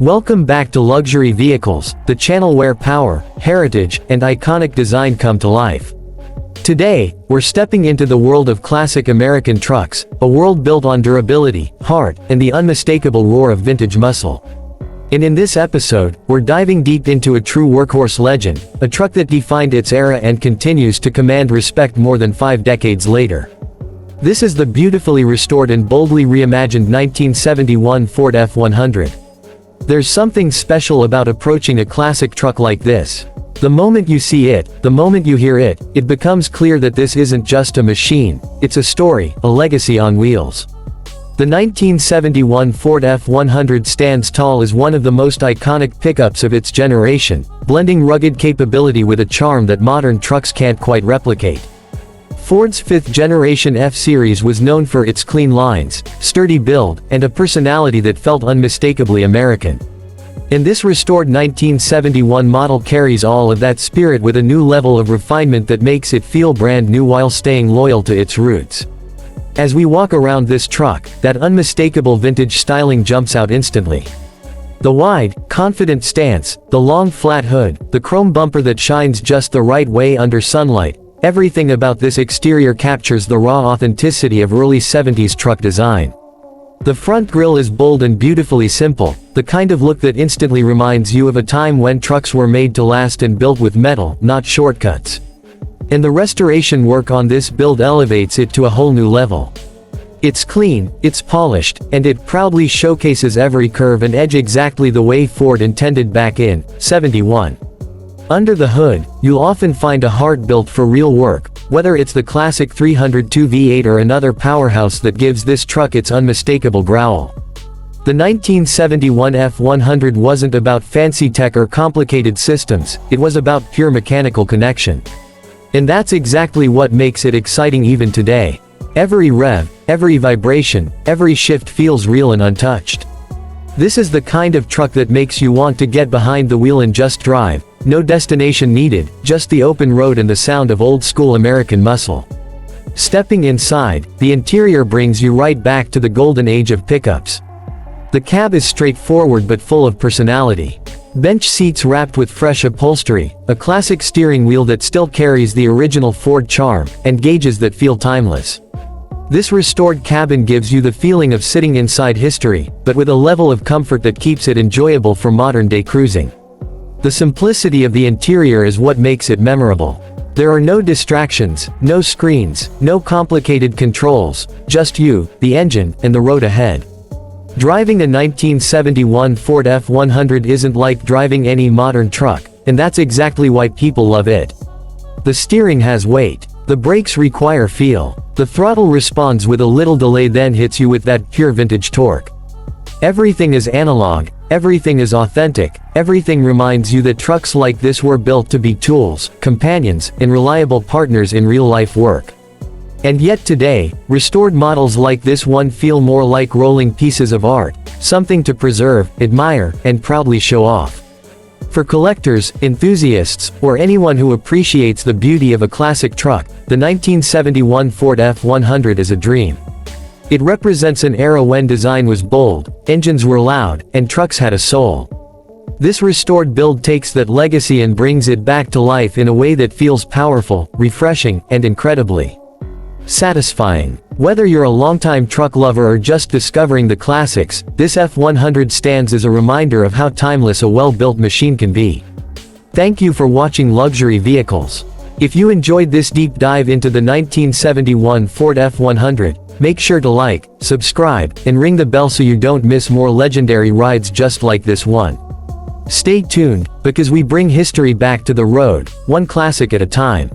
Welcome back to Luxury Vehicles, the channel where power, heritage, and iconic design come to life. Today, we're stepping into the world of classic American trucks, a world built on durability, heart, and the unmistakable roar of vintage muscle. And in this episode, we're diving deep into a true workhorse legend, a truck that defined its era and continues to command respect more than 5 decades later. This is the beautifully restored and boldly reimagined 1971 Ford F-100. There's something special about approaching a classic truck like this. The moment you see it, the moment you hear it, it becomes clear that this isn't just a machine, it's a story, a legacy on wheels. The 1971 Ford F-100 stands tall as one of the most iconic pickups of its generation, blending rugged capability with a charm that modern trucks can't quite replicate. Ford's 5th-generation F-Series was known for its clean lines, sturdy build, and a personality that felt unmistakably American. And this restored 1971 model carries all of that spirit with a new level of refinement that makes it feel brand new while staying loyal to its roots. As we walk around this truck, that unmistakable vintage styling jumps out instantly. The wide, confident stance, the long flat hood, the chrome bumper that shines just the right way under sunlight, everything about this exterior captures the raw authenticity of early 70s truck design. The front grille is bold and beautifully simple, the kind of look that instantly reminds you of a time when trucks were made to last and built with metal, not shortcuts. And the restoration work on this build elevates it to a whole new level. It's clean, it's polished, and it proudly showcases every curve and edge exactly the way Ford intended back in '71. Under the hood, you'll often find a heart built for real work, whether it's the classic 302 V8 or another powerhouse that gives this truck its unmistakable growl. The 1971 F-100 wasn't about fancy tech or complicated systems, it was about pure mechanical connection. And that's exactly what makes it exciting even today. Every rev, every vibration, every shift feels real and untouched. This is the kind of truck that makes you want to get behind the wheel and just drive. No destination needed, just the open road and the sound of old-school American muscle. Stepping inside, the interior brings you right back to the golden age of pickups. The cab is straightforward but full of personality. Bench seats wrapped with fresh upholstery, a classic steering wheel that still carries the original Ford charm, and gauges that feel timeless. This restored cabin gives you the feeling of sitting inside history, but with a level of comfort that keeps it enjoyable for modern-day cruising. The simplicity of the interior is what makes it memorable. There are no distractions, no screens, no complicated controls, just you, the engine, and the road ahead. Driving a 1971 Ford F-100 isn't like driving any modern truck, and that's exactly why people love it. The steering has weight. The brakes require feel. The throttle responds with a little delay then hits you with that pure vintage torque. Everything is analog, everything is authentic, everything reminds you that trucks like this were built to be tools, companions, and reliable partners in real-life work. And yet today, restored models like this one feel more like rolling pieces of art, something to preserve, admire, and proudly show off. For collectors, enthusiasts, or anyone who appreciates the beauty of a classic truck, the 1971 Ford F-100 is a dream. It represents an era when design was bold, engines were loud, and trucks had a soul. This restored build takes that legacy and brings it back to life in a way that feels powerful, refreshing, and incredibly satisfying. Whether you're a longtime truck lover or just discovering the classics, this F-100 stands as a reminder of how timeless a well-built machine can be. Thank you for watching Luxury Vehicles. If you enjoyed this deep dive into the 1971 Ford F-100, make sure to like, subscribe, and ring the bell so you don't miss more legendary rides just like this one. Stay tuned, because we bring history back to the road, one classic at a time.